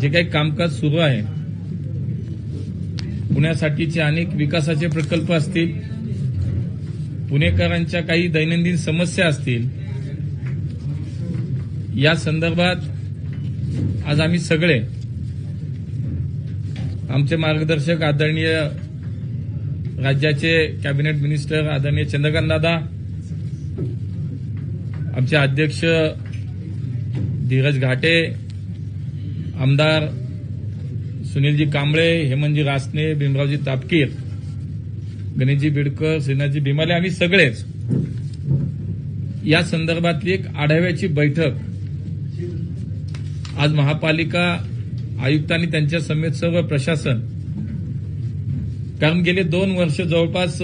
जे काही कामकाज सुरू आहे, पुण्यासाठीचे अनेक विकासाचे प्रकल्प असतील, पुणेकरांच्या काही दैनंदिन समस्या असतील, या संदर्भात आज आम्ही सगळे आमचे मार्गदर्शक आदरणीय राज्याचे कॅबिनेट मिनिस्टर आदरणीय चंद्रकांत दादा, आमचे अध्यक्ष धीरज घाटे, आमदार सुनीलजी कांबळे, हेमंतजी रासने, भीमरावजी तापकीर, गणेशजी बिडकर, श्रीनाथजी भीमाले, आम्ही सगळेच या संदर्भातली एक आढाव्याची बैठक आज महापालिका आयुक्तांनी त्यांच्या समेत सर्व प्रशासन, कारण गेले 2 वर्ष जवळपास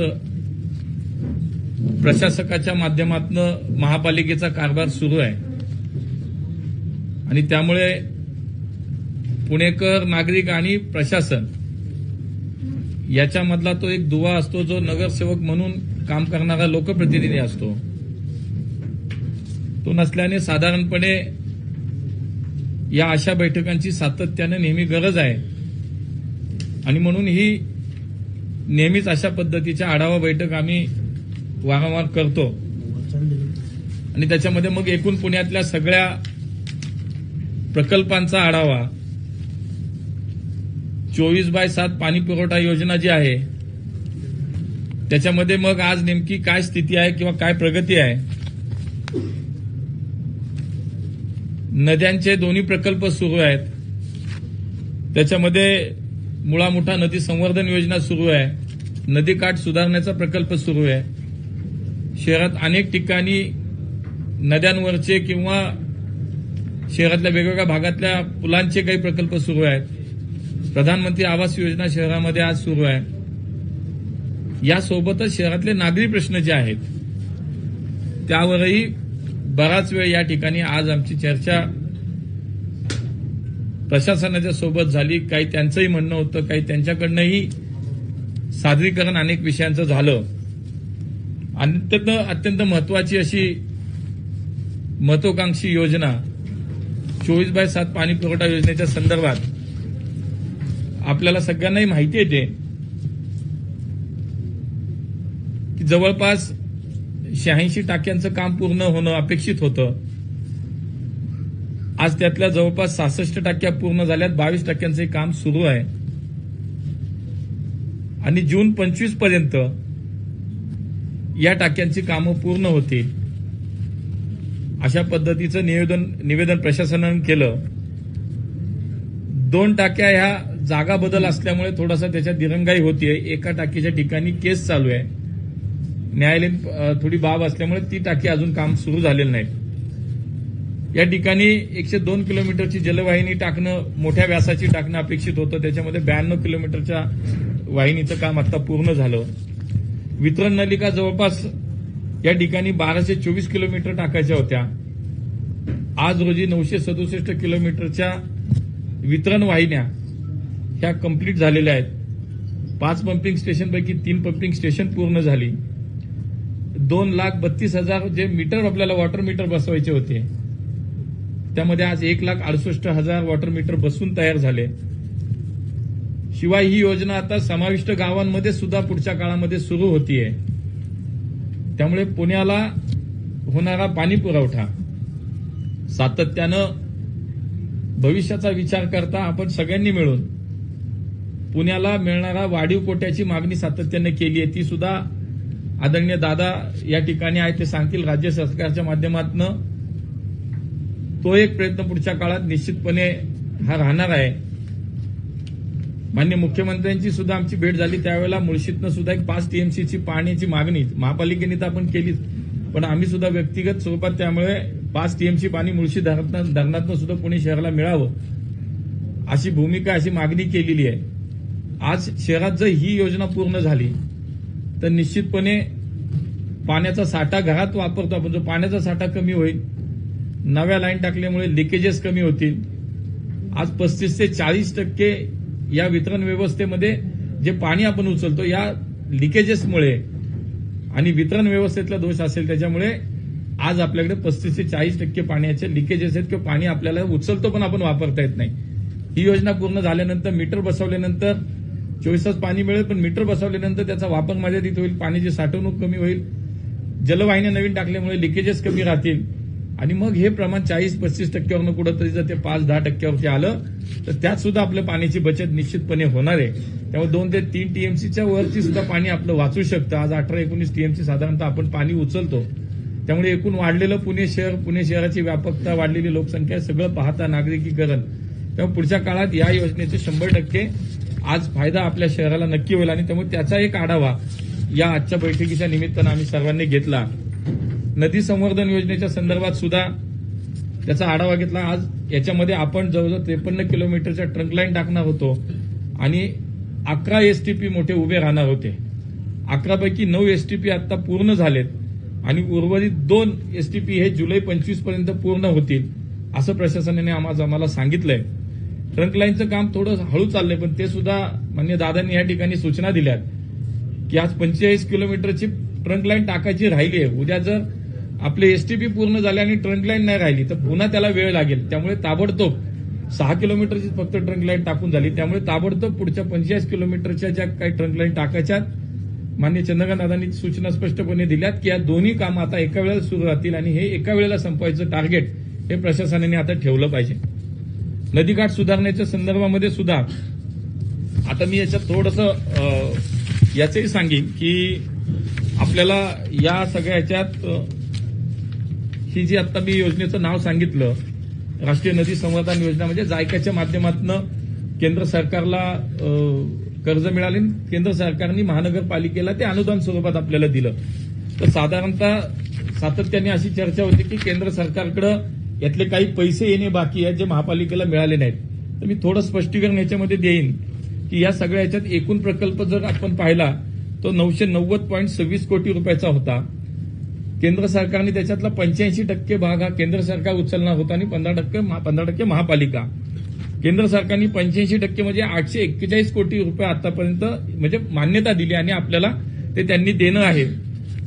प्रशासकाच्या माध्यमातून महापालिकेचा कारभार सुरू आहे आणि त्यामुळे पुणेकर, नागरिक आणि प्रशासन याच्यामधला तो एक दुवा असतो जो नगरसेवक म्हणून काम करणारा लोकप्रतिनिधी असतो, तो नसल्याने साधारणपणे या अशा बैठकांची सातत्याने नेहमी गरज आहे आणि म्हणून ही नेहमीच अशा पद्धतीच्या आढावा बैठक आम्ही वारंवार करतो आणि त्याच्यामध्ये मग एकूण पुण्यातल्या सगळ्या प्रकल्पांचा आढावा, 24/7 पाणी पुरवठा योजना जी आहे त्याच्यामध्ये मग आज नेमकी काय स्थिती आहे किंवा काय प्रगती आहे, नद्यांचे दोन्ही प्रकल्प सुरू आहेत, त्याच्यामध्ये मुळा मुठा नदी संवर्धन योजना सुरू आहे, नदीकाठ सुधारण्याचा प्रकल्प सुरू आहे, शहरात अनेक ठिकाणी नद्यांवरचे किंवा शहरातल्या वेगवेगळ्या भागातल्या पुलांचे काही प्रकल्प सुरू आहेत, प्रधानमंत्री आवास योजना शहरामध्ये आज सुरू आहे, यासोबतच शहरातले नागरी प्रश्न जे आहेत त्यावरही बराच वेळ या ठिकाणी आज आमची चर्चा प्रशासनाच्या सोबत झाली. काही त्यांचंही म्हणणं होतं, काही त्यांच्याकडनंही सादरीकरण अनेक विषयांचं झालं. अत्यंत महत्वाची अशी महत्वाकांक्षी योजना 24/7 पाणी पुरवठा योजनेच्या संदर्भात आपल्याला सगळ्यांनाही माहिती येते की जवळपास 86 टाक्यांचं काम पूर्ण होणं अपेक्षित होतं. आज त्यातल्या जवळपास 66 टाक्या पूर्ण झाल्यात, 22 टाक्यांचं काम सुरू आहे आणि जून 25 पर्यंत या टाक्यांची कामं पूर्ण होतील अशा पद्धतीचं निवेदन प्रशासनानं केलं. 2 टाक्या ह्या जागा बदल असल्यामुळे थोडासा त्याच्यात दिरंगाई होतीये. एका टाकीच्या ठिकाणी केस चालू आहे, न्यायालयीन थोडी बाब असल्यामुळे ती टाकी अजून काम सुरू झालेलं नाही. या ठिकाणी 102 किलोमीटरची जलवाहिनी टाकणं, मोठ्या व्यासाची टाकणं अपेक्षित होतं, त्याच्यामध्ये 92 किलोमीटरच्या वाहिनीचं काम आता पूर्ण झालं. वितरण नलिका जवळपास या ठिकाणी 1224 किलोमीटर टाकायच्या होत्या, आज रोजी 967 किलोमीटरच्या वितरण वाहिन्या ह्या कंप्लीट झालेल्या आहेत. 5 पंपिंग स्टेशनपैकी 3 पंपिंग स्टेशन पूर्ण झाली. 2,32,000 जे मीटर आपल्याला वॉटर मीटर बसवायचे होते त्यामध्ये आज 1,68,000 वॉटर मीटर बसून तयार झाले. शिवाय ही योजना आता समाविष्ट गावांमध्ये सुद्धा पुढच्या काळामध्ये सुरू होतीये. त्यामुळे पुण्याला होणारा पाणी पुरवठा सातत्यानं भविष्याचा विचार करता आपण सगळ्यांनी मिळून पुण्याला मिळणारा वाढीव कोट्याची मागणी सातत्याने केली आहे. ती सुद्धा आदरणीय दादा या ठिकाणी आहे, ते सांगतील. राज्य सरकारच्या माध्यमातून तो एक प्रयत्न पुढच्या काळात निश्चितपणे हा राहणार आहे. माननीय मुख्यमंत्र्यांची सुद्धा आमची भेट झाली, त्यावेळेला मुळशीतनं सुद्धा एक 5 टीएमसीची पाण्याची मागणी महापालिकेने तर आपण केलीच, पण आम्ही सुद्धा व्यक्तिगत स्वरूपात त्यामुळे 5 टीएमसी पाणी मुळशी धरणातनं सुद्धा पुणे शहराला मिळावं अशी भूमिका, अशी मागणी केलेली आहे. आज शहरात जर ही योजना पूर्ण झाली तर निश्चितपणे पाण्याचा साठा घरात वापरतो आपण, जो पाण्याचा साठा कमी होईल, नव्या लाईन टाकल्यामुळे लिकेजेस कमी होतील. आज 35 ते 40% या वितरण व्यवस्थेमध्ये जे पाणी आपण उचलतो या लिकेजेसमुळे आणि वितरण व्यवस्थेतला दोष असेल त्याच्यामुळे आज आपल्याकडे 35 ते 40% पाण्याचे लिकेजेस आहेत किंवा पाणी आपल्याला उचलतो पण आपण वापरता येत नाही. ही योजना पूर्ण झाल्यानंतर मीटर बसवल्यानंतर 24 तास पाणी मिळेल, पण मीटर बसवल्यानंतर त्याचा वापर मर्यादित होईल, पाण्याची साठवणूक कमी होईल, जलवाहिन्या नवीन टाकल्यामुळे लिकेजेस कमी राहतील आणि मग हे प्रमाण 40-35% कुठंतरी जर ते 5-10% आलं तर त्यात सुद्धा आपल्या पाण्याची बचत निश्चितपणे होणार आहे. त्यामुळे 2 ते 3 टीएमसीच्या वरती सुद्धा पाणी आपलं वाचू शकतं. आज 18-19 टीएमसी साधारणतः आपण पाणी उचलतो. त्यामुळे एकूण वाढलेलं पुणे शहराची व्यापकता, वाढलेली लोकसंख्या सगळं पाहता नागरिकीकरण, त्यामुळे पुढच्या काळात या योजनेचे 100% आज फायदा आपल्या शहराला नक्की होईल आणि त्यामुळे त्याचा एक आढावा या आजच्या बैठकीच्या निमित्तानं आम्ही सर्वांनी घेतला. नदी संवर्धन योजनेच्या संदर्भात सुद्धा त्याचा आढावा घेतला. आज याच्यामध्ये आपण जवळजवळ 53 किलोमीटरच्या ट्रंक लाईन टाकणार होतो आणि 11 एसटीपी मोठे उभे राहणार होते. 11 पैकी 9 एसटीपी आता पूर्ण झालेत आणि उर्वरित 2 एसटीपी हे जुलै 25 पर्यंत पूर्ण होतील असं प्रशासनाने आम्हाला सांगितलंय. ट्रंक लाईनचं काम थोडं हळू चाललंय, पण ते सुद्धा माननीय दादांनी या ठिकाणी सूचना दिल्यात की आज 45 किलोमीटरची ट्रंक लाईन टाकायची राहिली आहे. उद्या जर आपले एसटीपी पूर्ण झाले आणि ट्रंक लाईन नाही राहिली तर पुन्हा त्याला वेळ लागेल. त्यामुळे ताबडतोब 6 किलोमीटरची फक्त ट्रंक लाईन टाकून झाली, त्यामुळे ताबडतोब पुढच्या 45 किलोमीटरच्या ज्या काही ट्रंक लाईन टाकायच्यात माननीय चंद्रकांत दादांनी सूचना स्पष्टपणे दिल्यात की या दोन्ही कामं आता एका वेळेला सुरू राहतील आणि हे एका वेळेला संपवायचं टार्गेट हे प्रशासनाने आता ठेवलं पाहिजे. नदीकाठ सुधारण्याच्या संदर्भामध्ये सुद्धा आता मी याच्यात थोडंसं याचंही सांगेन की आपल्याला या सगळ्या याच्यात ही जी आता मी योजनेचं नाव सांगितलं, राष्ट्रीय नदी संवर्धन योजना, म्हणजे जायकाच्या माध्यमातून केंद्र सरकारला कर्ज मिळाले, केंद्र सरकारने महानगरपालिकेला ते अनुदान स्वरूपात आपल्याला दिलं. तर साधारणतः सातत्याने अशी चर्चा होती की केंद्र सरकारकडे यातले काही पैसे येणे बाकी आहेत जे महापालिकेला मिळाले नाहीत. तर मी थोडं स्पष्टीकरण याच्यामध्ये देईन की या सगळ्या याच्यात एकूण प्रकल्प जर आपण पाहिला तो 990.26 कोटी रुपयाचा होता. केंद्र सरकारने त्याच्यातला 85% भाग हा केंद्र सरकार उचलणार होता आणि 15% महापालिका. केंद्र सरकारने 85% म्हणजे 841 कोटी रुपये आतापर्यंत म्हणजे मान्यता दिली आणि आपल्याला ते त्यांनी देणं आहे.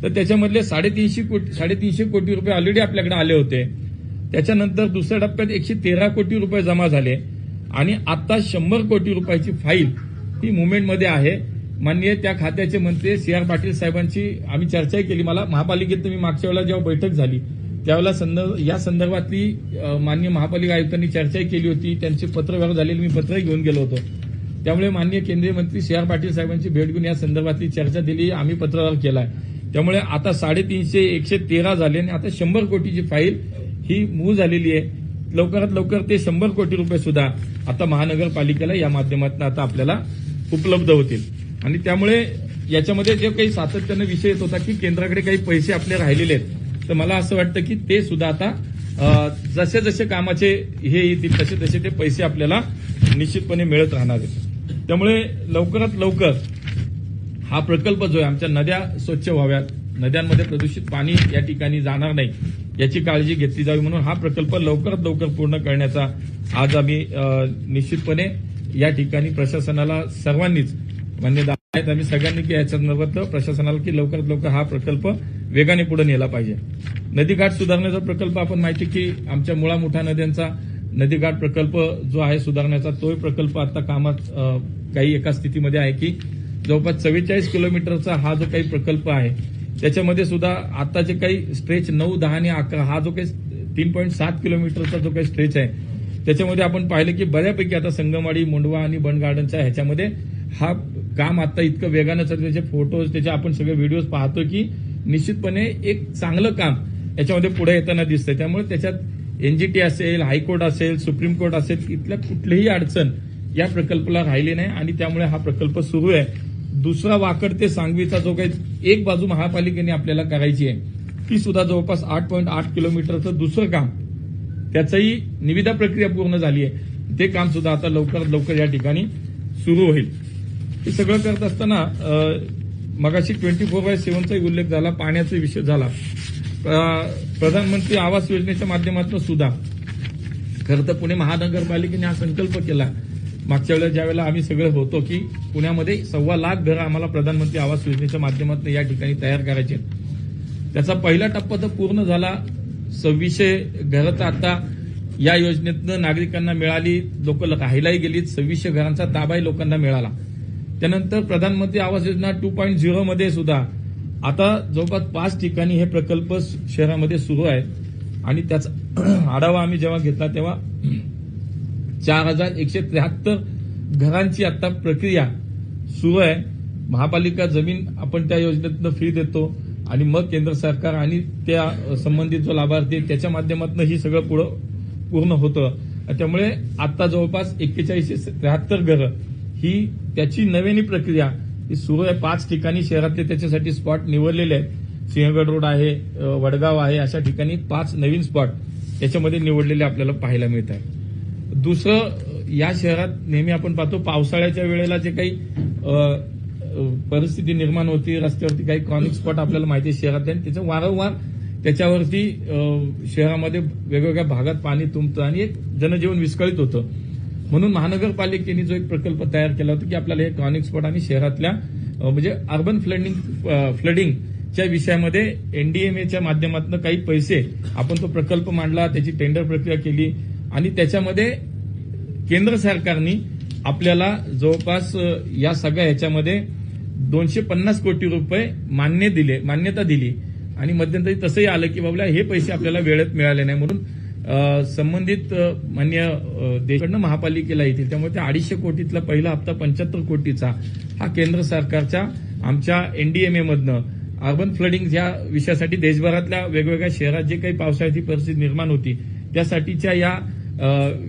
तर त्याच्यामधले 350 कोटी रुपये ऑलरेडी आपल्याकडे आले होते. त्याच्यानंतर दुसऱ्या टप्प्यात 113 कोटी रुपये जमा झाले आणि आता 100 कोटी रुपयाची फाईल ही मुवमेंटमध्ये आहे. माननीय त्या खात्याचे मंत्री CR पाटील साहेबांची आम्ही चर्चाही केली. मला महापालिकेत मी मागच्या वेळेला जेव्हा बैठक झाली त्यावेळेला या संदर्भातली माननीय महापालिका आयुक्तांनी चर्चाही केली होती. त्यांचे पत्रव्यवहार झालेले मी पत्रही घेऊन गेलो होतो. त्यामुळे माननीय केंद्रीय मंत्री CR पाटील साहेबांची भेट घेऊन या संदर्भातली चर्चा दिली, आम्ही पत्रव्यवहार केलाय. त्यामुळे आता 350 113 झाले आणि आता 100 कोटीची फाईल ही मूव्ह झालेली आहे. लवकरात लवकर ते 100 कोटी रुपये सुद्धा आता महानगरपालिकेला या माध्यमातून आता आपल्याला उपलब्ध होतील. आणि त्यामुळे याच्यामध्ये जे काही सातत्यानं विषय येत होता की केंद्राकडे काही पैसे आपले राहिलेले आहेत, तर मला असं वाटतं की ते सुद्धा आता जसे जसे कामाचे हे येतील तसे तसे ते पैसे आपल्याला निश्चितपणे मिळत राहणार आहेत. त्यामुळे लवकरात लवकर हा प्रकल्प जो आहे आमच्या नद्या स्वच्छ व्हाव्यात, नद्यांमध्ये प्रदूषित पाणी या ठिकाणी जाणार नाही याची काळजी घेतली जावी म्हणून हा प्रकल्प लवकरात लवकर पूर्ण करण्याचा आज आम्ही निश्चितपणे या ठिकाणी प्रशासनाला सर्वांनीच मान्य आहेत. आम्ही सगळ्यांनी की याच्या संदर्भात प्रशासनाला की लवकरात लवकर हा प्रकल्प वेगाने पुढे नेला पाहिजे. नदीघाट सुधारण्याचा प्रकल्प आपण माहिती की आमच्या मुळा मुठा नद्यांचा नदीघाट प्रकल्प जो आहे सुधारण्याचा, तो प्रकल्प आता कामात काही एका स्थितीमध्ये आहे की जवळपास 44 किलोमीटरचा हा जो काही प्रकल्प आहे त्याच्यामध्ये सुद्धा आता जे काही स्ट्रेच 9, 10 आणि 11 हा जो काही 3.7 किलोमीटरचा जो काही स्ट्रेच आहे त्याच्यामध्ये आपण पाहिलं की बऱ्यापैकी आता संगमवाडी, मुंडवा आणि बंड गार्डनच्या ह्याच्यामध्ये हा काम आता इतकं वेगानं चालतं. त्याचे फोटोज, त्याचे आपण सगळे व्हिडिओज पाहतो की निश्चितपणे एक चांगलं काम याच्यामध्ये पुढे येताना दिसतंय. त्यामुळे त्याच्यात NGT असेल, हायकोर्ट असेल, सुप्रीम कोर्ट असेल, इथल्या कुठलीही अडचण या प्रकल्पाला राहिली नाही आणि त्यामुळे हा प्रकल्प सुरू आहे. दुसरा वाकड ते सांगवीचा जो काही एक बाजू महापालिकेने आपल्याला करायची आहे ती सुद्धा जवळपास 8.8 किलोमीटरचं दुसरं काम, त्याचंही निविदा प्रक्रिया पूर्ण झाली आहे. ते काम सुद्धा आता लवकरात लवकर या ठिकाणी सुरू होईल. हे सगळं करत असताना मगाशी 24/7चा उल्लेख झाला, पाण्याचा विषय झाला. प्रधानमंत्री आवास योजनेच्या माध्यमातून सुद्धा खरं तर पुणे महानगरपालिकेने हा संकल्प केला मागच्या वेळेला ज्यावेळेला आम्ही सगळे होतो की पुण्यामध्ये 1.25 लाख घरं आम्हाला प्रधानमंत्री आवास योजनेच्या माध्यमातून या ठिकाणी तयार करायचे. त्याचा पहिला टप्पा तर पूर्ण झाला. 2600 घरं तर आता या योजनेतनं नागरिकांना मिळाली, लोक राहायलाही गेलीत, 2600 घरांचा ताबाही लोकांना मिळाला. त्यानंतर प्रधानमंत्री आवास योजना 2.0 मध्ये सुद्धा आता जवळपास 5 ठिकाणी हे प्रकल्प शहरामध्ये सुरू आहेत आणि त्याचा आढावा आम्ही जेव्हा घेतला तेव्हा 4173 घरांची आता प्रक्रिया सुरू आहे. महापालिका जमीन आपण त्या योजनेतनं फ्री देतो आणि मग केंद्र सरकार आणि त्या संबंधित जो लाभार्थी आहे त्याच्या माध्यमातून ही सगळं पूर्ण होतं. त्यामुळे आता जवळपास 4173 घरं ही त्याची नव्याने प्रक्रिया ही सुरू आहे. 5 ठिकाणी शहरातले त्याच्यासाठी स्पॉट निवडलेले आहेत. सिंहगड रोड आहे, वडगाव आहे, अशा ठिकाणी 5 नवीन स्पॉट त्याच्यामध्ये निवडलेले आपल्याला पाहायला मिळत आहे. दुसरं, या शहरात नेहमी आपण पाहतो पावसाळ्याच्या वेळेला जे काही परिस्थिती निर्माण होती, रस्त्यावरती काही क्रॉनिक स्पॉट आपल्याला माहिती आहे शहरातले, आणि त्याचं वारंवार त्याच्यावरती शहरामध्ये वेगवेगळ्या भागात पाणी तुंबतं आणि एक जनजीवन विस्कळीत होतं. म्हणून महानगरपालिकेने जो एक प्रकल्प तयार केला होता की आपल्याला हे क्रॉनिक स्पॉट आणि शहरातल्या म्हणजे अर्बन फ्लडिंगच्या विषयामध्ये एनडीएमएच्या माध्यमातून काही पैसे आपण तो प्रकल्प मांडला, त्याची टेंडर प्रक्रिया केली आणि त्याच्यामध्ये केंद्र सरकारने आपल्याला जवळपास या सगळ्या ह्याच्यामध्ये 250 कोटी रुपये मान्यता दिली आणि मध्यंतरी तसंही आलं की बाबा हे पैसे आपल्याला वेळेत मिळाले नाही, म्हणून संबंधित मान्य देशाकडनं महापालिकेला येतील. त्यामुळे त्या 250 कोटीतला पहिला हप्ता 75 कोटीचा हा केंद्र सरकारच्या आमच्या एनडीएमए मधनं अर्बन फ्लडिंग या विषयासाठी देशभरातल्या वेगवेगळ्या शहरात जे काही पावसाळ्याची परिस्थिती निर्माण होती त्यासाठीच्या या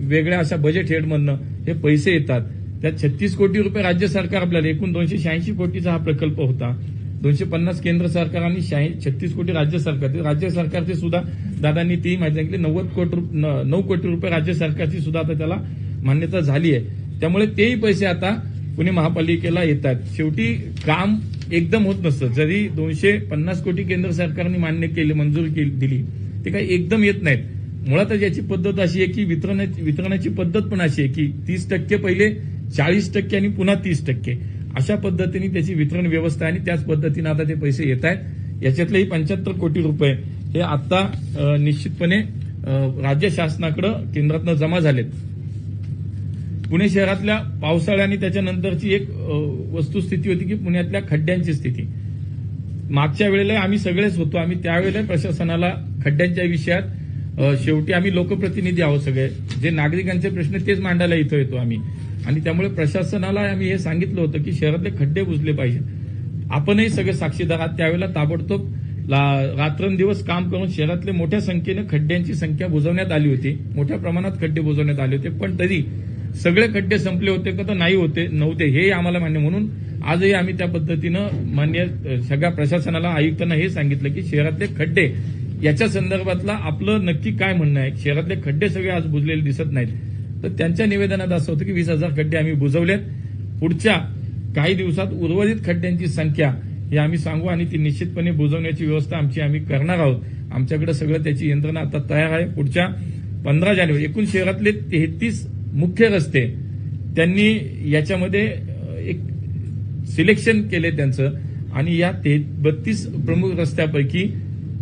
वेगळ्या अशा बजेट हेडमधनं हे पैसे येतात. त्यात 36 कोटी रुपये राज्य सरकार, आपल्याला एकूण 286 कोटीचा हा प्रकल्प होता. 250 केंद्र सरकार आणि 36 कोटी राज्य सरकार. राज्य सरकारचे सुद्धा दादांनी ती माहिती सांगितली 9 कोटी रुपये राज्य सरकारची सुद्धा आता त्याला मान्यता झाली आहे. त्यामुळे तेही पैसे आता पुणे महापालिकेला येतात. शेवटी काम एकदम होत नसतं. जरी 250 कोटी केंद्र सरकारने मान्य केले, मंजुरी दिली, ते काही एकदम येत नाहीत. मुळातच याची पद्धत अशी आहे की वितरणाची पद्धत पण अशी आहे की 30% पहिले, 40% आणि पुन्हा 30%, अशा पद्धतीने त्याची वितरण व्यवस्था आहे आणि त्याच पद्धतीने आता ते पैसे येत आहेत. याच्यातलेही 75 कोटी रुपये हे आता निश्चितपणे राज्य शासनाकडे केंद्रातनं जमा झालेत. पुणे शहरातल्या पावसाळ्या आणि त्याच्यानंतरची एक वस्तुस्थिती होती की पुण्यातल्या खड्ड्यांची स्थिती. मागच्या वेळेला आम्ही सगळेच होतो, आम्ही त्यावेळेला प्रशासनाला खड्ड्यांच्या विषयात शेवटी आम्ही लोकप्रतिनिधी आहोत, सगळे जे नागरिकांचे प्रश्न तेच मांडायला इथं येतो आम्ही, आणि त्यामुळे प्रशासनाला आम्ही हे सांगितलं होतं की शहरातले खड्डे बुजले पाहिजे. आपणही सगळे साक्षीदार आहात. त्यावेळेला ताबडतोब रात्रंदिवस काम करून शहरातले मोठ्या संख्येनं खड्ड्यांची संख्या बुजवण्यात आली होती. मोठ्या प्रमाणात खड्डे बुजवण्यात आले होते, पण तरी सगळे खड्डे संपले होते का तर नाही नव्हते हे आम्हाला मान्य. म्हणून आजही आम्ही त्या पद्धतीनं मान्य सगळ्या प्रशासनाला, आयुक्तांना हे सांगितलं की शहरातले खड्डे याच्या संदर्भातला आपलं नक्की काय म्हणणं आहे. शहरातले खड्डे सगळे आज बुजलेले दिसत नाहीत. तर त्यांच्या निवेदनात असं होतं की 20,000 खड्डे आम्ही बुजवलेत. पुढच्या काही दिवसात उर्वरित खड्ड्यांची संख्या हे आम्ही सांगू आणि ती निश्चितपणे बुजवण्याची व्यवस्था आम्ही करणार आहोत. आमच्याकडे सगळं त्याची यंत्रणा आता तयार आहे. पुढच्या 15 जानेवारी एकूण शहरातले 33 मुख्य रस्ते त्यांनी याच्यामध्ये एक सिलेक्शन केले त्यांचं, आणि या 32 प्रमुख रस्त्यापैकी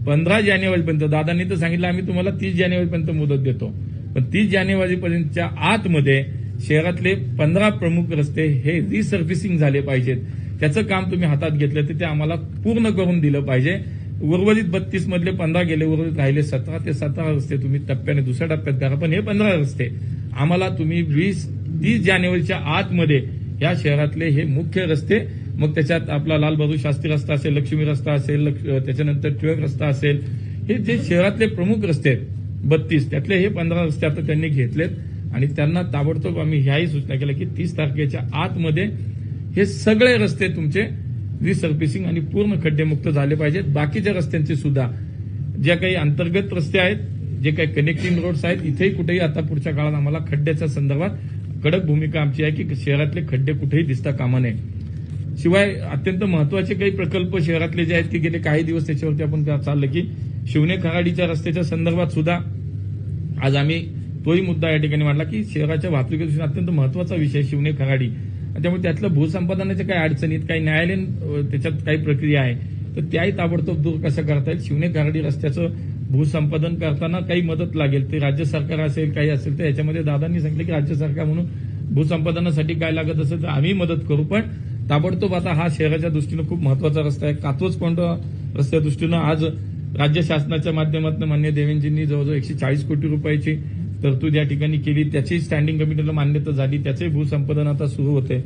15 जानेवारीपर्यंत, दादांनी तर सांगितलं आम्ही तुम्हाला 30 जानेवारीपर्यंत मुदत देतो, पण 30 जानेवारीपर्यंतच्या आतमध्ये शहरातले 15 प्रमुख रस्ते हे रिसर्व्हिसिंग झाले पाहिजेत. त्याचं काम तुम्ही हातात घेतलं तर ते आम्हाला पूर्ण करून दिलं पाहिजे. उर्वरित 32 मधले 15 गेले, उर्वरित राहिले 17. ते 17 रस्ते तुम्ही टप्प्याने दुसऱ्या टप्प्यात करा, पण हे 15 रस्ते आम्हाला तुम्ही 30 जानेवारीच्या आतमध्ये या शहरातले हे मुख्य रस्ते, मग त्याच्यात आपला लालबहादूर शास्त्री रस्ता असेल, लक्ष्मी रस्ता असेल, त्याच्यानंतर टिळक रस्ता असेल, हे जे शहरातले प्रमुख रस्ते आहेत 32, त्यातले हे 15 रस्ते आता त्यांनी घेतलेत आणि त्यांना ताबडतोब आम्ही ह्याही सूचना केल्या की 30 तारखेच्या आतमध्ये हे सगळे रस्ते तुमचे रिसर्व्हिसिंग आणि पूर्ण खड्डेमुक्त झाले पाहिजेत. बाकीच्या रस्त्यांचे सुद्धा ज्या काही अंतर्गत रस्ते आहेत, जे काही कनेक्टिंग रोड्स आहेत, इथेही कुठेही आता पुढच्या काळात आम्हाला खड्ड्याच्या संदर्भात कडक भूमिका आमची आहे की शहरातले खड्डे कुठेही दिसता कामा नये. शिवाय अत्यंत महत्वाचे काही प्रकल्प शहरातले जे आहेत की गेले काही दिवस त्याच्यावरती आपण चाललं की शिवणे खराडीच्या रस्त्याच्या संदर्भात सुद्धा आज आम्ही तोही मुद्दा या ठिकाणी मांडला की शहराच्या वाहतुकीचा अत्यंत महत्वाचा विषय शिवणे खराडी, त्यामुळे त्यातलं भूसंपादनाच्या काही अडचणीत, काही न्यायालयीन त्याच्यात काही प्रक्रिया आहे, तर त्याही ताबडतोब दूर कसं करता येईल. शिवणे खराडी रस्त्याचं भूसंपादन करताना काही मदत लागेल, ते राज्य सरकार असेल काही असेल, तर याच्यामध्ये दादांनी सांगितलं की राज्य सरकार म्हणून भूसंपादनासाठी काय लागत असेल तर आम्ही मदत करू. पण ताबडतोब आता हा शहराच्या दृष्टीनं खूप महत्वाचा रस्ता आहे. कात्रज कोंढवा रस्त्याच्या दृष्टीनं आज राज्य शासनाच्या माध्यमातून माननीय देवेंजींनी जवळजवळ 140 कोटी रुपयाची तरतूद या ठिकाणी केली. त्याची स्टँडिंग कमिटीला मान्यता झाली. त्याचंही भूसंपादन आता सुरू होते.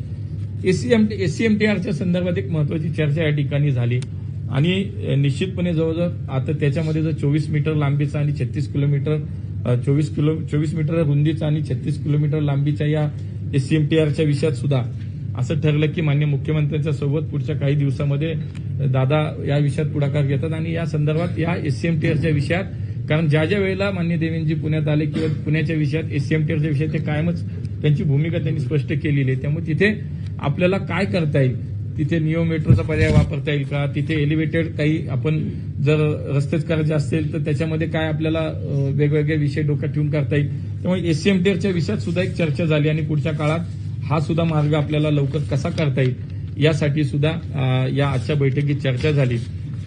एससीएमटीआरच्या संदर्भात एक महत्वाची चर्चा या ठिकाणी झाली आणि निश्चितपणे जवळजवळ आता त्याच्यामध्ये जर 24 मीटर लांबीचा आणि 24 मीटर रुंदीचा आणि 36 किलोमीटर लांबीच्या या एससीएमटीआरच्या विषयात सुद्धा असं ठरलं की माननीय मुख्यमंत्र्यांच्या सोबत पुढच्या काही दिवसामध्ये दादा या विषयात पुढाकार घेतात आणि या संदर्भात या एससीएमटीआरच्या विषयात, कारण ज्या ज्या वेळेला माननीय देवेंजी पुण्यात आले किंवा पुण्याच्या विषयात एससीएमटीआरच्या विषयात ते कायमच त्यांची भूमिका त्यांनी स्पष्ट केलेली आहे. त्यामुळे तिथे आपल्याला काय करता येईल, तिथे निओ मेट्रोचा पर्याय वापरता येईल का, तिथे एलिव्हेटेड काही आपण जर रस्तेच करायचे असतील तर त्याच्यामध्ये काय आपल्याला वेगवेगळे विषय डोक्यात ठेवून करता येईल. त्यामुळे एससीएमटीआरच्या विषयात सुद्धा एक चर्चा झाली आणि पुढच्या काळात हा सुद्धा मार्ग आपल्याला लवकर कसा करता येईल यासाठी सुद्धा या आजच्या बैठकीत चर्चा झाली.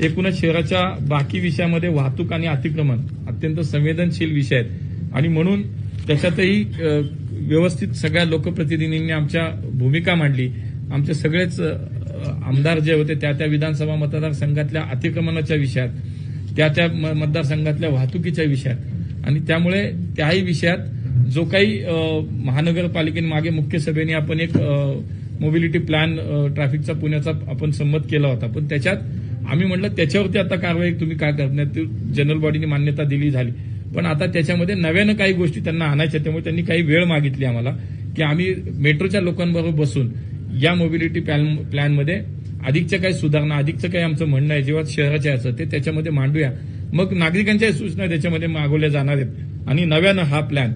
एकूणच शहराच्या बाकी विषयामध्ये वाहतूक आणि अतिक्रमण अत्यंत संवेदनशील विषय आहेत आणि म्हणून त्याच्यातही व्यवस्थित सगळ्या लोकप्रतिनिधींनी आमच्या भूमिका मांडली. आमचे सगळेच आमदार जे होते त्या विधानसभा मतदारसंघातल्या अतिक्रमणाच्या विषयात, त्या मतदारसंघातल्या वाहतुकीच्या विषयात आणि त्यामुळे त्याही विषयात जो काही महानगरपालिकेने मागे मुख्य सभेने आपण एक मोबिलिटी प्लॅन ट्रॅफिकचा पुण्याचा आपण संमत केला होता, पण त्याच्यात आम्ही म्हटलं त्याच्यावरती आता कारवाई तुम्ही काय करणार, जनरल बॉडीने मान्यता दिली झाली, पण आता त्याच्यामध्ये नव्यानं काही गोष्टी त्यांना आणायच्या. त्यामुळे त्यांनी काही वेळ मागितली आम्हाला की आम्ही मेट्रोच्या लोकांबरोबर बसून या मोबिलिटी प्लॅनमध्ये अधिकच्या काही सुधारणा, अधिकचं काही आमचं म्हणणं आहे जेव्हा शहराच्या याचं ते त्याच्यामध्ये मांडूया. मग नागरिकांच्या सूचना त्याच्यामध्ये मागवल्या जाणार आहेत आणि नव्यानं हा प्लॅन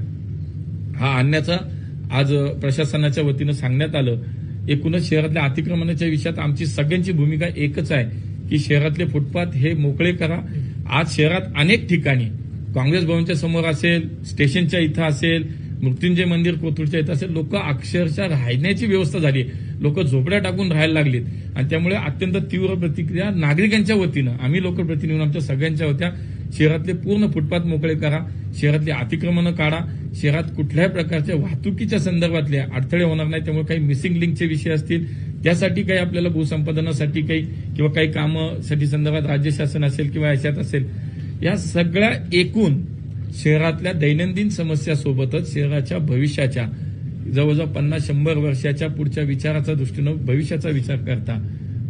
आणण्याचा आज प्रशासनाच्या वतीनं सांगण्यात आलं. एकूणच शहरातल्या अतिक्रमणाच्या विषयात आमची सगळ्यांची भूमिका एकच आहे की शहरातले फुटपाथ हे मोकळे करा. आज शहरात अनेक ठिकाणी काँग्रेस भवनच्या समोर असेल, स्टेशनच्या इथं असेल, मृत्युंजय मंदिर कोथरूडच्या इथं असेल, लोक अक्षरशः राहण्याची व्यवस्था झाली, लोक झोपड्या टाकून राहायला लागलीत आणि त्यामुळे अत्यंत तीव्र प्रतिक्रिया नागरिकांच्या वतीनं आम्ही लोकप्रतिनिधी आमच्या सगळ्यांच्या होत्या. शहरातले पूर्ण फुटपाथ मोकळे करा, शहरातली अतिक्रमणं काढा, शहरात कुठल्याही प्रकारच्या वाहतुकीच्या संदर्भातले अडथळे होणार नाही. त्यामुळे काही मिसिंग लिंकचे विषय असतील त्यासाठी काही आपल्याला भूसंपादनासाठी काही किंवा काही कामासाठी संदर्भात राज्य शासन असेल किंवा याच्यात असेल, या सगळ्या एकूण शहरातल्या दैनंदिन समस्यासोबतच शहराच्या भविष्याच्या जवळजवळ 50-100 वर्षाच्या पुढच्या विचाराचा दृष्टीनं भविष्याचा विचार करता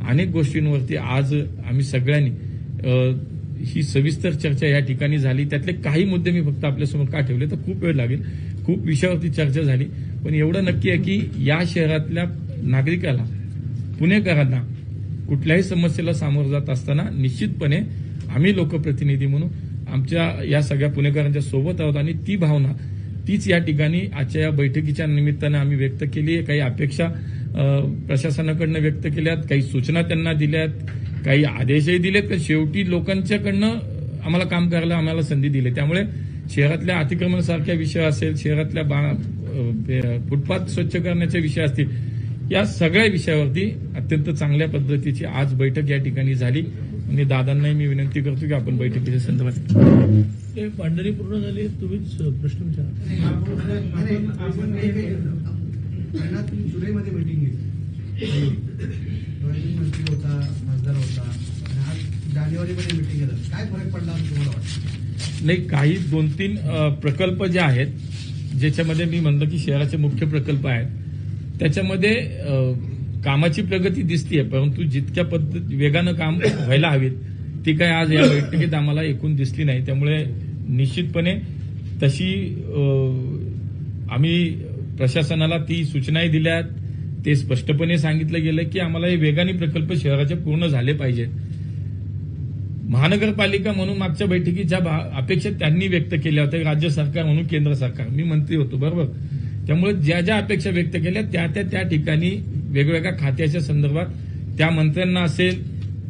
अनेक गोष्टींवरती आज आम्ही सगळ्यांनी ही सविस्तर चर्चा या ठिकाणी झाली. त्यातले काही मुद्दे मी फक्त आपल्यासमोर का ठेवले तर खूप वेळ लागेल, खूप विषयावरती चर्चा झाली, पण एवढं नक्की आहे की या शहरातल्या नागरिकाला, पुणेकरांना कुठल्याही समस्येला सामोरं जात असताना निश्चितपणे आम्ही लोकप्रतिनिधी म्हणून आमच्या या सगळ्या पुणेकरांच्या सोबत आहोत आणि ती भावना तीच या ठिकाणी आजच्या या बैठकीच्या निमित्तानं आम्ही व्यक्त केली आहे. काही अपेक्षा प्रशासनाकडनं व्यक्त केल्यात, काही सूचना त्यांना दिल्यात, काही आदेशही दिलेत, पण शेवटी लोकांच्याकडनं आम्हाला काम करायला आम्हाला संधी दिली. त्यामुळे शहरातल्या अतिक्रमण सारख्या विषय असेल, शहरातल्या फुटपाथ स्वच्छ करण्याचे विषय असतील, या सगळ्या विषयावरती अत्यंत चांगल्या पद्धतीची आज बैठक या ठिकाणी झाली आणि दादांनाही मी विनंती करतो की आपण बैठकीच्या संदर्भात भांडणी पूर्ण झाली. तुम्हीच प्रश्न विचारा. जुलैमध्ये मीटिंग घेतली, मंत्री होता, खासदार होता आणि आज जानेवारीमध्ये मीटिंग घेतात, काय फरक पडला तुम्हाला वाटतं? नाही, काही 2-3 प्रकल्प जे आहेत ज्याच्यामध्ये मी म्हणलं की शहराचे मुख्य प्रकल्प आहेत त्याच्यामध्ये कामाची प्रगती दिसतीये, परंतु जितक्या वेगानं काम व्हायला हवीत ती काय आज या बैठकीत आम्हाला एकूण दिसली नाही. त्यामुळे निश्चितपणे तशी आम्ही प्रशासनाला ती सूचनाही दिल्यात, ते स्पष्टपणे सांगितलं गेलं की आम्हाला हे वेगाने प्रकल्प शहराचे पूर्ण झाले पाहिजेत. महानगरपालिका म्हणून मागच्या बैठकीत ज्या अपेक्षा त्यांनी व्यक्त केल्या होत्या, राज्य सरकार म्हणून केंद्र सरकार, मी मंत्री होतो बरोबर, त्यामुळे ज्या ज्या अपेक्षा व्यक्त केल्या त्या ठिकाणी वेगवेगळ्या खात्याच्या संदर्भात त्या मंत्र्यांना असेल,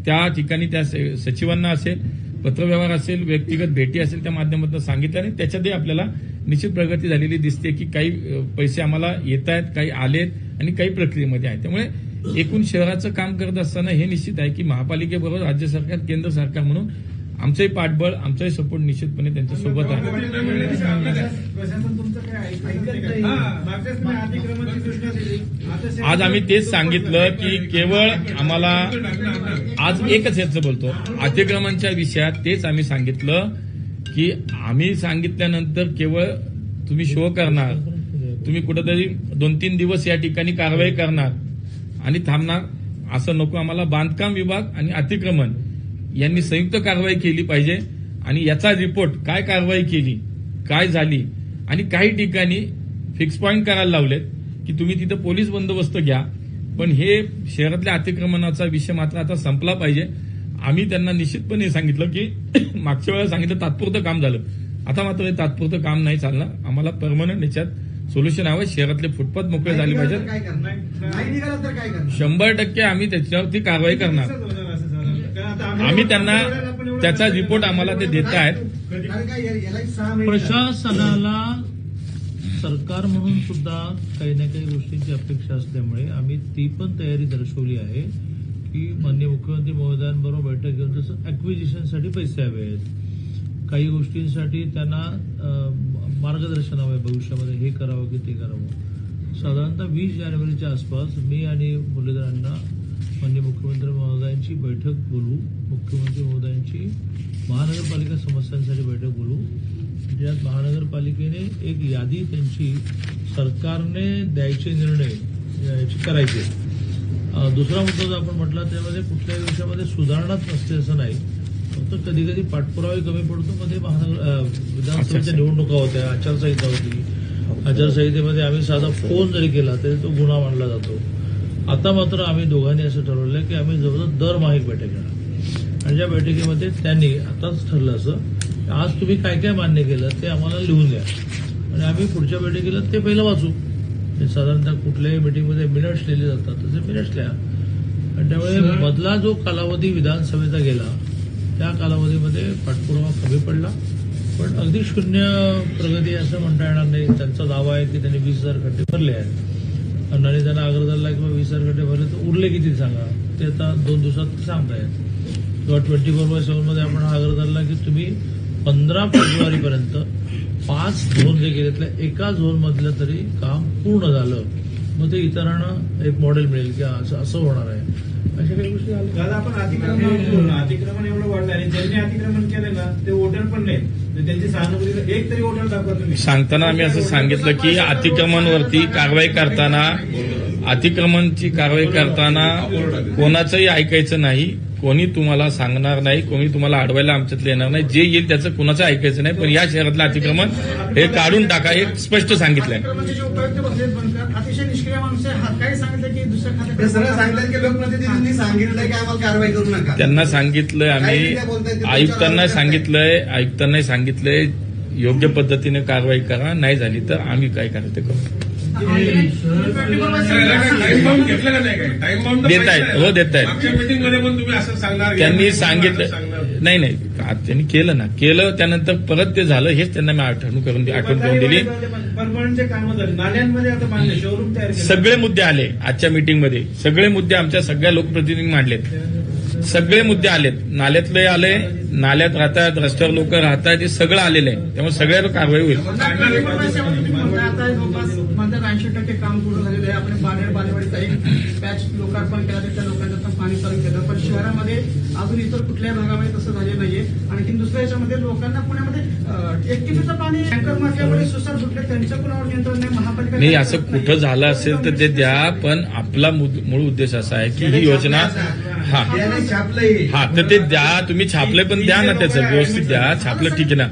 त्या ठिकाणी त्या सचिवांना असेल, पत्रव्यवहार असेल, व्यक्तिगत भेटी असेल, त्या माध्यमातून सांगितलं आणि त्याच्यातही आपल्याला निश्चित प्रगती झालेली दिसते की काही पैसे आम्हाला येत आहेत, काही आलेत आणि काही प्रक्रियेमध्ये आहेत. त्यामुळे एकूण शहराचं काम करत असताना हे निश्चित आहे की महापालिकेबरोबर राज्य सरकार, केंद्र सरकार म्हणून आमचंही पाठबळ, आमचाही सपोर्ट निश्चितपणे त्यांच्यासोबत आहे. प्रशासन तुमचं काय ऐकत नाही. आज आम्ही तेच सांगितलं की केवळ आम्हाला आज एकच याचं बोलतो, अतिक्रमणच्या विषयात तेच आम्ही सांगितलं की आम्ही सांगितल्यानंतर केवळ तुम्ही शो करणार, तुम्ही कुठेतरी 2-3 दिवस या ठिकाणी कारवाई करणार आणि थांबणार, असं नको. आम्हाला बांधकाम विभाग आणि अतिक्रमण यांनी संयुक्त कारवाई केली पाहिजे आणि याचा रिपोर्ट, काय कारवाई केली, काय झाली, आणि काही ठिकाणी फिक्स पॉईंट करायला लावलेत की तुम्ही तिथं पोलीस बंदोबस्त घ्या, पण हे शहरातल्या अतिक्रमणाचा विषय मात्र आता संपला पाहिजे. आम्ही त्यांना निश्चितपणे सांगितलं की मागच्या वेळेला सांगितलं तात्पुरतं काम झालं, आता मात्र हे तात्पुरतं काम नाही चालणार. आम्हाला परमनंट याच्यात सोल्युशन हवं. शहरातले फुटपाथ मोकळे झाले पाहिजे. काय करणार? नाही निघालं तर काय करणार? 100% आम्ही त्याच्यावरती कारवाई करणार. आम्ही त्यांना त्याचा रिपोर्ट आम्हाला ते देत आहेत. कारण काय याला 6 महिने प्रशासनाला सरकार म्हणून सुद्धा काही ना काही गोष्टींची अपेक्षा असल्यामुळे आम्ही ती पण तयारी दर्शवली आहे की माननीय मुख्यमंत्री महोदयांबरोबर बैठक घेऊन जसं अक्विजिशनसाठी पैसे हवे आहेत, काही गोष्टींसाठी त्यांना मार्गदर्शन हवं आहे भविष्यामध्ये, हे करावं की ते करावं. साधारणतः 20 जानेवारीच्या आसपास मी आणि मुरलीधरांना माननीय मुख्यमंत्री महोदयांची बैठक बोलवू, मुख्यमंत्री महोदयांची महानगरपालिका समस्यांसाठी बैठक बोलवू, ज्यात महानगरपालिकेने एक यादी त्यांची सरकारने द्यायचे निर्णय याची करायचे. दुसरा मुद्दा जो आपण म्हटला त्यामध्ये कुठल्याही विषयामध्ये सुधारणाच नसते असं नाही, फक्त कधी कधी पाठपुरावे कमी पडतो. मध्ये विधानसभेच्या निवडणुका होत्या, आचारसंहिता होती, आचारसंहितेमध्ये आम्ही साधा फोन जरी केला तरी तो गुन्हा मानला जातो. आता मात्र आम्ही दोघांनी असं ठरवलं की आम्ही जवळजवळ दरमहा एक बैठक घेणार आणि ज्या बैठकीमध्ये त्यांनी आताच ठरलं असं आज तुम्ही काय काय मान्य केलं ते आम्हाला लिहून द्या आणि आम्ही पुढच्या बैठकीला ते पहिलं वाचू. साधारणतः कुठल्याही मीटिंगमध्ये मिनिट्स लिहिले जातात तसे मिनिट्स लिहा. आणि त्यामुळे मधला जो कालावधी विधानसभेचा गेला त्या कालावधीमध्ये पाठपुरावा कमी पडला, पण अगदी शून्य प्रगती असं म्हणता येणार नाही. त्यांचा दावा आहे की त्यांनी 20,000 खड्डे भरले आहेत आणि त्यांना आग्रह धरला किंवा 20,000 खड्डे भरले तर उरले किती सांगा, ते आता 2 दिवसात सांगतायत. किंवा 24/7 मध्ये आपण हा आग्रह धरला की तुम्ही 15 फेब्रुवारीपर्यंत 5 झोन जे गेले त्यातल्या एका झोन मधलं तरी काम पूर्ण झालं, मग ते इतरांना एक मॉडेल मिळेल की असं होणार आहे. अशा काही गोष्टी झाल्या. दादा आपण अतिक्रमण एवढं वाढलं आणि ज्यांनी अतिक्रमण केलं ना ते वोटर पण नाहीत, तर त्यांची सहानुभूती एक तरी वोटर दाखवा तुम्ही. सांगताना आम्ही असं सांगितलं की अतिक्रमणवरती कारवाई करताना कोणाचंही ऐकायचं नाही, कोणी तुम्हाला सांगणार नाही, कोणी तुम्हाला अडवायला आमच्यातलं येणार नाही. जे येईल त्याचं कुणाचं ऐकायचं नाही, पण या शहरातलं अतिक्रमण हे काढून टाका हे स्पष्ट सांगितलंय. अतिशय निष्क्रिय माणूस आहे. काही सांगितलं की दुसऱ्या खात्यात सरळ सांगितलं की लोकप्रतिनिधींनी सांगितलं की आम्हाला कारवाई करू नका. त्यांना सांगितलंय आम्ही, आयुक्तांना सांगितलंय योग्य पद्धतीने कारवाई करा, नाही झाली तर आम्ही काय करायचं ते करू. देत आहेत मीटिंगमध्ये पण तुम्ही असं सांगणार, त्यांनी सांगितलं नाही त्यांनी केलं ना, केलं त्यानंतर परत ते झालं हेच त्यांना मी आठवण करून दिली. परमनंटचे कामं झाले, नाल्यांमध्ये आता बांधले, शोरूम तयार केले, सगळे मुद्दे आले आजच्या मीटिंगमध्ये, सगळे मुद्दे आमच्या सगळ्या लोकप्रतिनिधींनी मांडलेत, सगळे मुद्दे आलेत. नाल्यातले आले, नाल्यात राहतात, रस्त्यावर लोक राहतात, हे सगळं आलेलं आहे. त्यामुळे सगळ्यावर कारवाई होईल. आता 80% काम पूर्ण झालेलं आहे. आपण बालेवाडीचा एक पॅच लोकार्पण केला, त्या लोकांचं पण पाणी चालू केलं, पण शहरामध्ये अजून इतर कुठल्याही भागामध्ये तसं झालं नाहीये. आणखी दुसऱ्या याच्यामध्ये लोकांना पुण्यामध्ये एकटीचं पाणी टँकर माफियामुळे सुसार सुटले, त्यांच्या कुणावर नियंत्रण नाही. महापालिका नाही असं कुठं झालं असेल तर ते द्या, पण आपला मूळ उद्देश असा आहे की ही योजना तर ते द्या. तुम्ही छापलंय पण द्या ना, त्याचं व्यवस्थित द्या. छापलं ठीक आहे ना.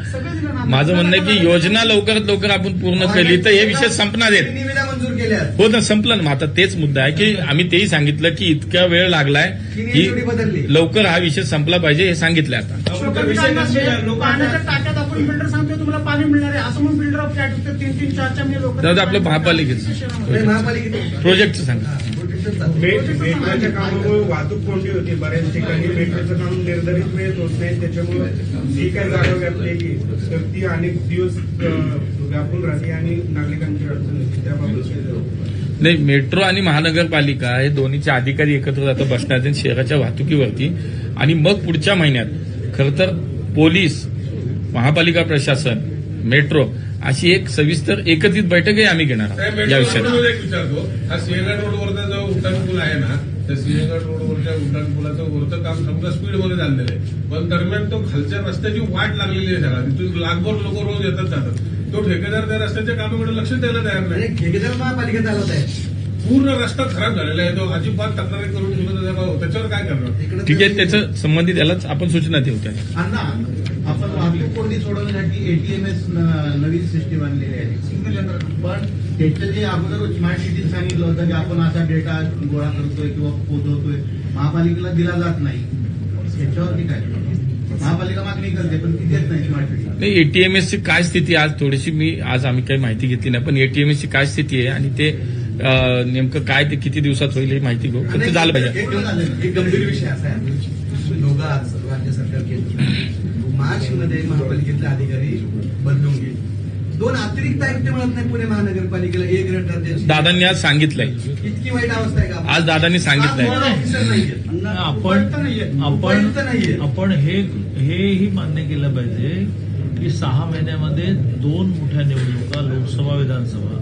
माझं म्हणणं आहे की योजना लवकरात लवकर आपण पूर्ण केली तर हे विषय संपणार आहेत. मंजूर केल्या हो ना, संपलं ना. आता तेच मुद्दा आहे की आम्ही तेही सांगितलं की इतका वेळ लागलाय की लवकर हा विषय संपला पाहिजे हे सांगितलं. आता पाण्याच्या टाक्यात आपण बिल्डर सांगतो तुम्हाला पाणी मिळणार आहे असं म्हणून बिल्डर ऑफ फ्लॅट 3-4 महिने लोक आपलं महापालिकेचं प्रोजेक्टचं सांगा. मेट्रोच्या कामामुळे वाहतूक कोंडी होती बऱ्याच ठिकाणी. मेट्रोचं काम निर्धारित वेळेत होत नाही, त्याच्यामुळे जी काही जागा व्यापली तर ती अनेक दिवस व्यापून राहते आणि नागरिकांची अडचण होती. त्याबाबत नाही, मेट्रो आणि महानगरपालिका हे दोन्हीचे अधिकारी एकत्र जातात बसण्याचे शहराच्या वाहतुकीवरती, आणि मग पुढच्या महिन्यात खरं तर पोलीस, महापालिका प्रशासन, मेट्रो अशी एक सविस्तर एकत्रित बैठकही आम्ही घेणार आहोत या विषयात. एक विचारतो, हा सिंहगड रोडवरचा जो उड्डाण पूल आहे ना, त्या सिंहगड रोडवरच्या उड्डाण पुलाचं वरचं काम समजा स्पीडमध्ये झालेलं आहे, पण दरम्यान तो खालच्या रस्त्याची वाट लागलेली आहे त्याला. तिथून लाखभर लोक रोज येतात जातात. तो ठेकेदार त्या रस्त्याच्या कामाकडे लक्ष द्यायला तयार नाही. ठेकेदार महापालिका चालवत आहे. पूर्ण रस्ता खराब झालेला आहे. तो अजिबात तक्रारी करून सुद्धा त्याच्यावर काय करणार? ठीक आहे, त्याचं संबंधित यालाच आपण सूचना देऊ त्या. अण्णा, आपण वाहतूक कोंडी सोडवण्यासाठी एटीएमएस नवीन सिस्टीम आणलेली आहे, सिंगल यंत्रणा. पण त्याचं जे अगोदर स्मार्ट सिटीत सांगितलं होतं की आपण असा डेटा गोळा करतोय किंवा पोहोचवतोय, महापालिकेला दिला जात नाही. याच्यावरती काय? महापालिका मागणी करते पण ती देत नाही स्मार्ट सिटी. नाही, एटीएमएसची काय स्थिती आज थोडीशी आज आम्ही काही माहिती घेतली नाही, पण एटीएमएसची काय स्थिती आहे आणि ते नेमकं काय ते किती दिवसात होईल हे माहिती घेऊ. पण ते झालं पाहिजे. एक गंभीर विषय असा आहे, दोघं आज राज्य सरकार केलं, मार्चमध्ये महापालिकेतले अधिकारी बदलून गेले. 2 अतिरिक्त आयुक्त मिळत नाही पुणे महानगरपालिकेला. एक रेट दर्जाची. दादांनी आज सांगितलंय, इतकी वाईट अवस्था आहे का? आज दादांनी सांगितलंय. ऑफिसर नाहीये. आपण हेही मान्य केलं पाहिजे की 6 महिन्यामध्ये 2 मोठ्या निवडणुका, लोकसभा, विधानसभा,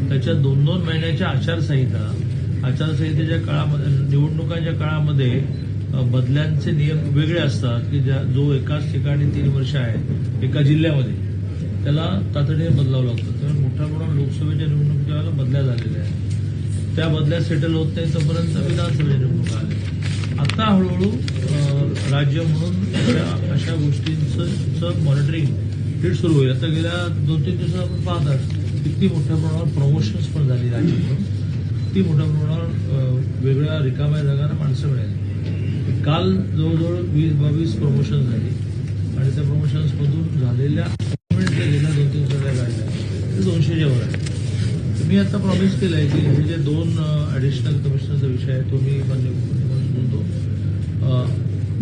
त्याच्या 2-2 महिन्याच्या आचारसंहितेच्या काळामध्ये, निवडणुकांच्या काळामध्ये बदल्यांचे नियम वेगळे असतात की जो एकाच ठिकाणी 3 वर्ष आहे एका जिल्ह्यामध्ये, त्याला तातडीने बदलावं लागतं. त्यामुळे मोठ्या प्रमाणात लोकसभेच्या निवडणुकीच्या वेळेला बदल्या झालेल्या आहेत. त्या बदल्या सेटल होत नाही तोपर्यंत विधानसभेच्या निवडणुका आल्या. आता हळूहळू राज्य म्हणून अशा गोष्टींचं मॉनिटरिंग नीट सुरू होईल. आता गेल्या 2-3 दिवसात आपण पाहतात किती मोठ्या प्रमाणावर प्रमोशन्स पण झाली राज्य म्हणून, किती मोठ्या प्रमाणावर वेगळ्या रिकाम्या जागांना माणसं मिळाली. काल जवळजवळ 20-22 प्रमोशन झाली आणि त्या प्रमोशन्समधून झालेल्या गेल्या 2-3 दिवसाच्या काढल्या ते 200च्या वर आहे. मी आता प्रॉमिस केलं आहे की हे जे 2 ॲडिशनल कमिशनरचा विषय आहे तो मी मान्य म्हणतो.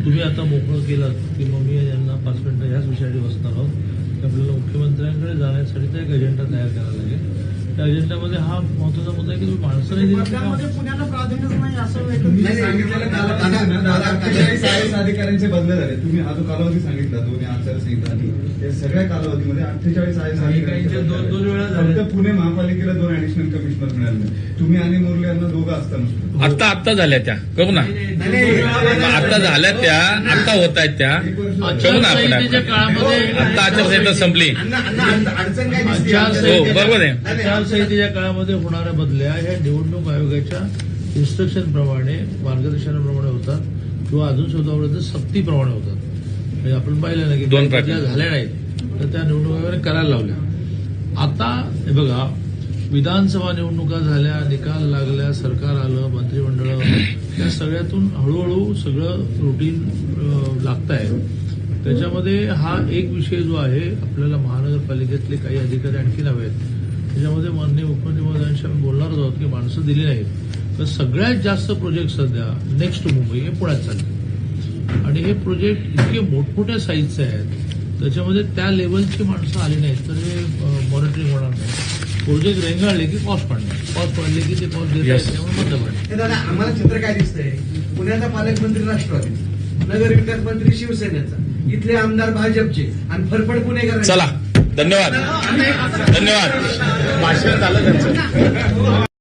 तुम्ही आता मोकळं केलं की मग मी यांना 5 मिनिटं ह्याच विषयासाठी बसणार आहोत की आपल्याला मुख्यमंत्र्यांकडे जाण्यासाठी एक अजेंडा तयार करायला लागेल. त्या अजेंड्यामध्ये हा महत्वाचा मुद्दा आहे की तुम्ही माणसं नाही दिली. त्यामध्ये पुण्याला प्राधान्यच नाही असं तुम्ही एकत्रित सांगितलेलं कालावधी 48 अधिकाऱ्यांचे बदले झाले. तुम्ही हा जो कालावधी सांगितला दोन्ही आचारसंहिता आणि त्या सगळ्या कालावधीमध्ये 48 अधिकाऱ्यांचे 2 वेळा झाले. फक्त पुणे महापालिकेला 2 ॲडिशनल कमिशनर मिळाले. तुम्ही आणि मुरली यांना दोघं असताना आत्ता झाल्या त्या करू ना. आता झाल्या त्या, आता होत आहेत त्या करू ना आपण. आता आचारसंहिता संपली. अडचण काय दिसते? हो, बरोबर आहे. आचारसंहितेच्या काळामध्ये होणाऱ्या बदल्या ह्या निवडणूक आयोगाच्या इन्स्ट्रक्शन प्रमाणे, मार्गदर्शनाप्रमाणे होतात किंवा अजून शोधापर्यंत सक्तीप्रमाणे होतात. म्हणजे आपण पाहिलं ना की 2 बदल्या झाल्या नाहीत तर त्या निवडणूक आयोगाने करायला लावल्या. आता हे बघा, विधानसभा निवडणुका झाल्या, निकाल लागल्या, सरकार आलं, मंत्रिमंडळ, त्या सगळ्यातून हळूहळू सगळं रुटीन लागत आहे. त्याच्यामध्ये हा एक विषय जो आहे, आपल्याला महानगरपालिकेतले काही अधिकारी आणखी हवे आहेत. त्याच्यामध्ये माननीय मुख्यमंत्री महोदयांशी आम्ही बोलणारच आहोत की माणसं दिली नाहीत. तर सगळ्यात जास्त प्रोजेक्ट सध्या नेक्स्ट मुंबई हे पुण्यात चालले आणि हे प्रोजेक्ट इतके मोठमोठ्या साईजचे आहेत, त्याच्यामध्ये त्या लेवलची माणसं आली नाहीत तर हे मॉनिटरिंग होणार नाही. प्रोजेक्ट रेंगाळले की कॉस्ट पडले की ते कॉस्ट देत आहेत, त्यामुळे बंद पडले. दादा, आम्हाला चित्र काय दिसतंय? पुण्याचा पालकमंत्री राष्ट्रवादी, नगर विकास मंत्री शिवसेनेचा, इथले आमदार भाजपचे आणि फरफड पुणेकर. चला, धन्यवाद. भाषण झालं त्यांचं.